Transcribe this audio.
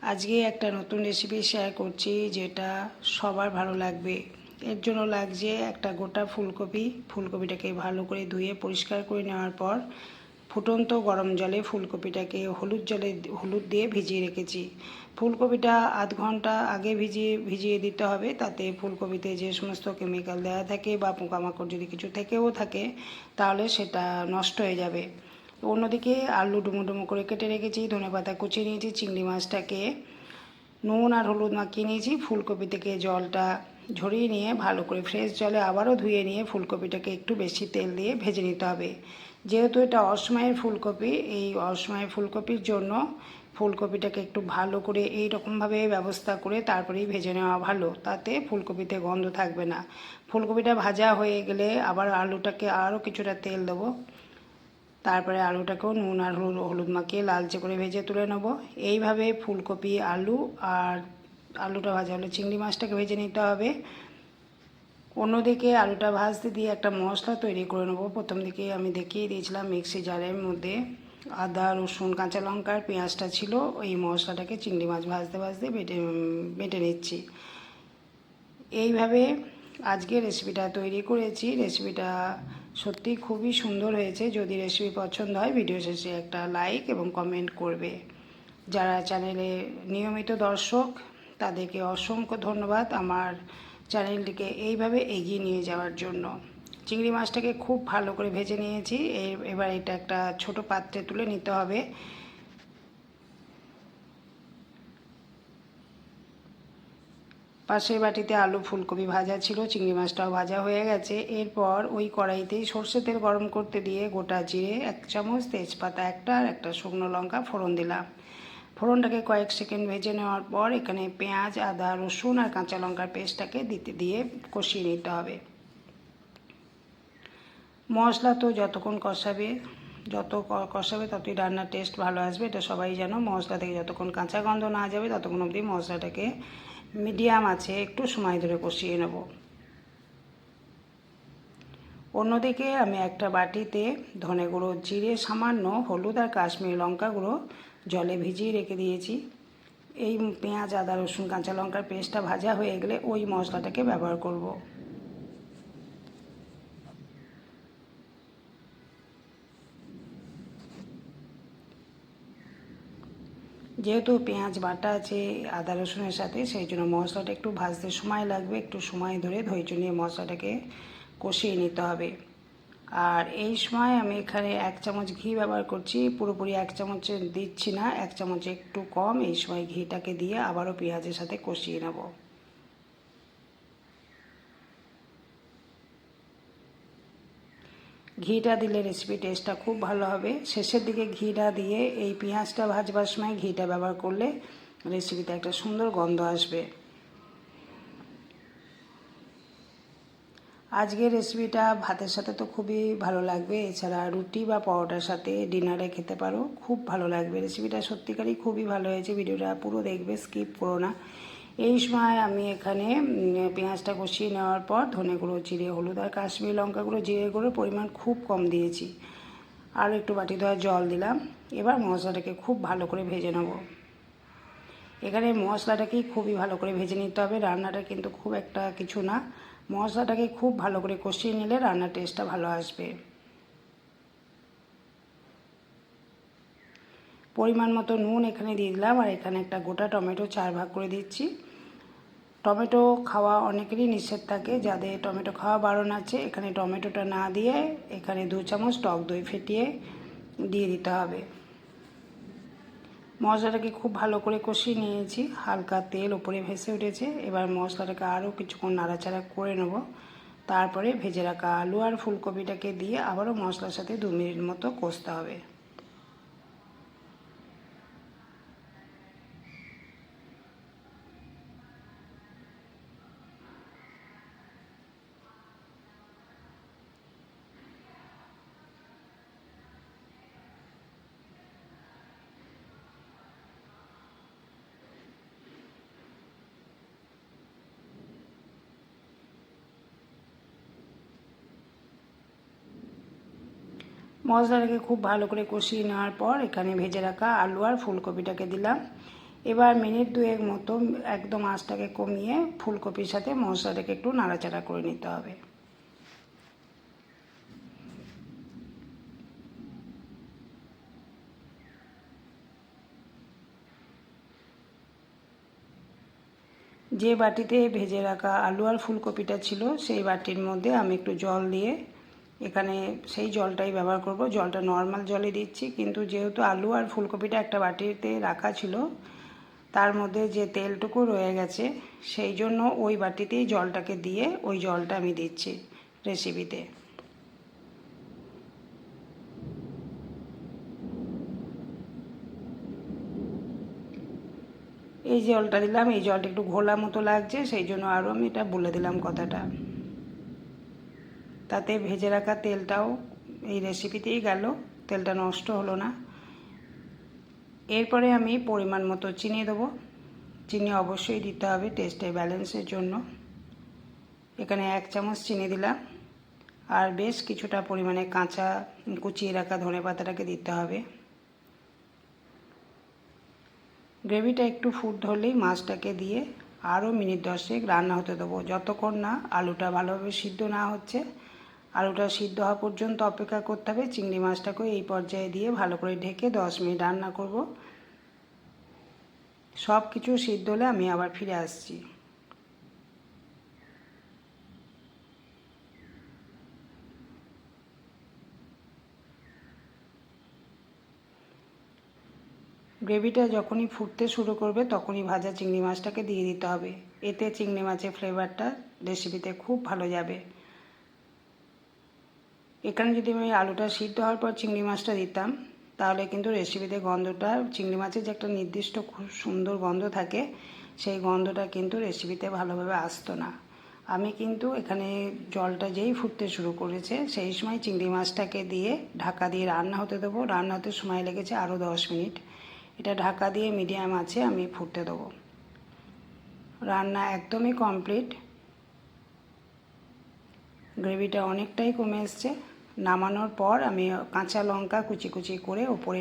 আজকে একটা নতুন রেসিপি শেয়ার করছি যেটা সবার ভালো লাগবে। এর জন্য লাগছে একটা গোটা ফুলকপি। ফুলকপিটাকে ভালো করে ধুয়ে পরিষ্কার করে নেওয়ার পর ফুটন্ত গরম জলে ফুলকপিটাকে হলুদ দিয়ে ভিজিয়ে রেখেছি। ফুলকপিটা আধ ঘন্টা আগে ভিজিয়ে দিতে হবে, তাতে ফুলকপিতে যে সমস্ত কেমিক্যাল দেওয়া থাকে বা পোকামাকড় যদি কিছু থেকেও থাকে তাহলে সেটা নষ্ট হয়ে যাবে। অন্যদিকে আলু ডুমো ডুমো করে কেটে রেখেছি, ধনেপাতা কুচিয়ে নিয়েছি, চিংড়ি মাছটাকে নুন আর হলুদ মাখিয়ে নিয়েছি। ফুলকপি থেকে জলটা ঝরিয়ে নিয়ে ভালো করে ফ্রেশ জলে আবারও ধুয়ে নিয়ে ফুলকপিটাকে একটু বেশি তেল দিয়ে ভেজে নিতে হবে। যেহেতু এটা অসময়ের ফুলকপি, এই অসময়ের ফুলকপির জন্য ফুলকপিটাকে একটু ভালো করে এই রকমভাবে ব্যবস্থা করে তারপরেই ভেজে নেওয়া ভালো, তাতে ফুলকপিতে গন্ধ থাকবে না। ফুলকপিটা ভাজা হয়ে গেলে আবার আলুটাকে আরও কিছুটা তেল দেবো, তারপরে আলুটাকেও নুন আর হলুদ মাখিয়ে লালচে করে ভেজে তুলে নেব। এইভাবে ফুলকপি আলু আর আলুটা ভাজা হলে চিংড়ি মাছটাকে ভেজে নিতে হবে। অন্যদিকে আলুটা ভাজতে দিয়ে একটা মশলা তৈরি করে নেবো। প্রথম দিকে আমি দেখিয়ে দিয়েছিলাম মিক্সি জারের মধ্যে আদা রসুন কাঁচা লঙ্কার পেঁয়াজটা ছিল, ওই মশলাটাকে চিংড়ি মাছ ভাজতে ভাজতে বেটে নিচ্ছি। এইভাবে আজকে রেসিপিটা তৈরি করেছি। রেসিপিটা সত্যি খুবই সুন্দর হয়েছে। যদি রেসিপি পছন্দ হয় ভিডিও শেষে একটা লাইক এবং কমেন্ট করবে। যারা চ্যানেলে নিয়মিত দর্শক তাদেরকে অসংখ্য ধন্যবাদ আমার চ্যানেলটিকে এইভাবে এগিয়ে নিয়ে যাওয়ার জন্য। চিংড়ি মাছটাকে খুব ভালো করে ভেজে নিয়েছি। এবার এটা একটা ছোট পাত্রে তুলে নিতে হবে। পাশের বাটিতে আলু ফুলকপি ভাজা ছিল, চিংড়ি মাছটাও ভাজা হয়ে গেছে। এরপর ওই কড়াইতেই সর্ষে তেল গরম করতে দিয়ে গোটা জিরে 1 চামচ, তেজপাতা একটা আর একটা শুকনো লঙ্কা ফোড়ন দিলাম। ফোড়নটাকে কয়েক সেকেন্ড ভেজে নেওয়ার পর এখানে পেঁয়াজ আদা রসুন আর কাঁচা লঙ্কার পেস্টটাকে দিয়ে কষিয়ে নিতে হবে। মশলা তো যতক্ষণ কষাবে ততই রান্নার টেস্ট ভালো আসবে, এটা সবাই জানো। মশলা থেকে যতক্ষণ কাঁচা গন্ধ না যাবে ততক্ষণ অবধি মশলাটাকে মিডিয়াম আছে একটু সময় ধরে কষিয়ে নেব। অন্যদিকে আমি একটা বাটিতে ধনে গুঁড়ো জিরে সামান্য হলুদ আর কাশ্মীরি লঙ্কা গুঁড়ো জলে ভিজিয়ে রেখে দিয়েছি। এই পেঁয়াজ আদা রসুন কাঁচা লঙ্কার পেস্টটা ভাজা হয়ে গেলে ওই মশলাটাকে ব্যবহার করব। যেহেতু পেঁয়াজ বাটা আছে আদা রসুনের সাথে, সেই জন্য মশলাটা একটু ভাজতে সময় লাগবে। একটু সময় ধরে ধৈর্য নিয়ে মশলাটাকে কষিয়ে নিতে হবে। আর এই সময় আমি এখানে 1 চামচ ঘি ব্যবহার করছি। পুরোপুরি 1 চামচ দিচ্ছি না, 1 চামচ একটু কম। এই সময় ঘিটাকে দিয়ে আবারও পেঁয়াজের সাথে কষিয়ে নেব। ঘিটা দিলে রেসিপি টেস্টটা খুব ভালো হবে। শেষের দিকে ঘিটা দিয়ে এই পেঁয়াজটা ভাজবার সময় ঘিটা ব্যবহার করলে রেসিপিতে একটা সুন্দর গন্ধ আসবে। আজকের রেসিপিটা ভাতের সাথে তো খুবই ভালো লাগবে, এছাড়া রুটি বা পরোটার সাথে ডিনারে খেতে পারো, খুব ভালো লাগবে। রেসিপিটা সত্যিকারই খুবই ভালো হয়েছে। ভিডিওটা পুরো দেখবে, স্কিপ করো না। এই সময় আমি এখানে পেঁয়াজটা কষিয়ে নেওয়ার পর ধনে গুঁড়ো জিরে হলুদ আর কাশ্মীরি লঙ্কা গুঁড়ো জিরে গুঁড়োর পরিমাণ খুব কম দিয়েছি, আর একটু বাটি ধোয়া জল দিলাম। এবার মশলাটাকে খুব ভালো করে ভেজে নেব। এখানে মশলাটাকেই খুবই ভালো করে ভেজে নিতে হবে, রান্নাটা কিন্তু খুব একটা কিছু না। মশলাটাকে খুব ভালো করে কষিয়ে নিলে রান্নার টেস্টটা ভালো আসবে। পরিমাণ মতো নুন এখানে দিয়ে দিলাম, আর এখানে একটা গোটা টমেটো 4 ভাগ করে দিচ্ছি। টমেটো খাওয়া অনেকেরই নিষেধ থাকে, যাদের টমেটো খাওয়া বারণ আছে এখানে টমেটোটা না দিয়ে এখানে 2 চামচ টক দই ফেটিয়ে দিয়ে দিতে হবে। মশলাটাকে খুব ভালো করে কষিয়ে নিয়েছি, হালকা তেল ওপরে ভেসে উঠেছে। এবার মশলাটাকে আরও কিছুক্ষণ নাড়াচাড়া করে নেব। তারপরে ভেজে রাখা আলু আর ফুলকপিটাকে দিয়ে আবারও মশলার সাথে 2 মিনিট মতো কষতে হবে। মশলাটাকে খুব ভালো করে কষিয়ে নেওয়ার পর এখানে ভেজে রাখা আলু আর ফুলকপিটাকে দিলাম। এবার মিনিট দুয়েক মতো একদম আঁচটাকে কমিয়ে ফুলকপির সাথে মশলাটাকে একটু নাড়াচাড়া করে নিতে হবে। যে বাটিতে ভেজে রাখা আলু আর ফুলকপিটা ছিল সেই বাটির মধ্যে আমি একটু জল দিয়ে এখানে সেই জলটাই ব্যবহার করব। জলটা নর্মাল জলে দিচ্ছি, কিন্তু যেহেতু আলু আর ফুলকপিটা একটা বাটিতে রাখা ছিল তার মধ্যে যে তেলটুকু রয়ে গেছে সেই জন্য ওই বাটিতেই জলটাকে দিয়ে ওই জলটা আমি দিচ্ছি রেসিপিতে। এই জলটা দিলাম, এই জলটা একটু ঘোলা মতো লাগছে, সেই জন্য আরও আমি এটা বলে দিলাম কথাটা। তাতে ভেজে রাখা তেলটাও এই রেসিপিতেই গেল, তেলটা নষ্ট হলো না। এরপরে আমি পরিমাণ মতো চিনি দেবো। চিনি অবশ্যই দিতে হবে টেস্টের ব্যালেন্সের জন্য। এখানে 1 চামচ চিনি দিলাম, আর বেশ কিছুটা পরিমাণে কাঁচা কুচিয়ে রাখা ধনেপাতাটাকে দিতে হবে। গ্রেভিটা একটু ফুট ধরলেই মাছটাকে দিয়ে আরও মিনিট 10 রান্না হতে দেবো, যতক্ষণ না আলুটা ভালোভাবে সিদ্ধ না হচ্ছে। আলুটা সিদ্ধ হওয়া পর্যন্ত অপেক্ষা করতে হবে। চিংড়ি মাছটাকেও এই পর্যায়ে দিয়ে ভালো করে ঢেকে 10 মিনিট রান্না করব। সব কিছু সিদ্ধ হলে আমি আবার ফিরে আসছি। গ্রেভিটা যখনই ফুটতে শুরু করবে তখনই ভাজা চিংড়ি মাছটাকে দিয়ে দিতে হবে। এতে চিংড়ি মাছের ফ্লেভারটা রেসিপিতে খুব ভালো যাবে। এখানে যদি আমি আলুটা সিদ্ধ হওয়ার পর চিংড়ি মাছটা দিতাম তাহলে কিন্তু রেসিপিতে গন্ধটা, চিংড়ি মাছের যে একটা নির্দিষ্ট খুব সুন্দর গন্ধ থাকে সেই গন্ধটা কিন্তু রেসিপিতে ভালোভাবে আসতো না। আমি কিন্তু এখানে জলটা যেই ফুটতে শুরু করেছে সেই সময় চিংড়ি মাছটাকে দিয়ে ঢাকা দিয়ে রান্না হতে দেবো। রান্না হতে সময় লেগেছে আরও 10 মিনিট। এটা ঢাকা দিয়ে মিডিয়াম আছে আমি ফুটতে দেবো। রান্না একদমই কমপ্লিট। গ্রেভিটা অনেকটাই কমে এসছে। নামানোর পর আমি কাঁচা লঙ্কা কুচি কুচি করে ওপরে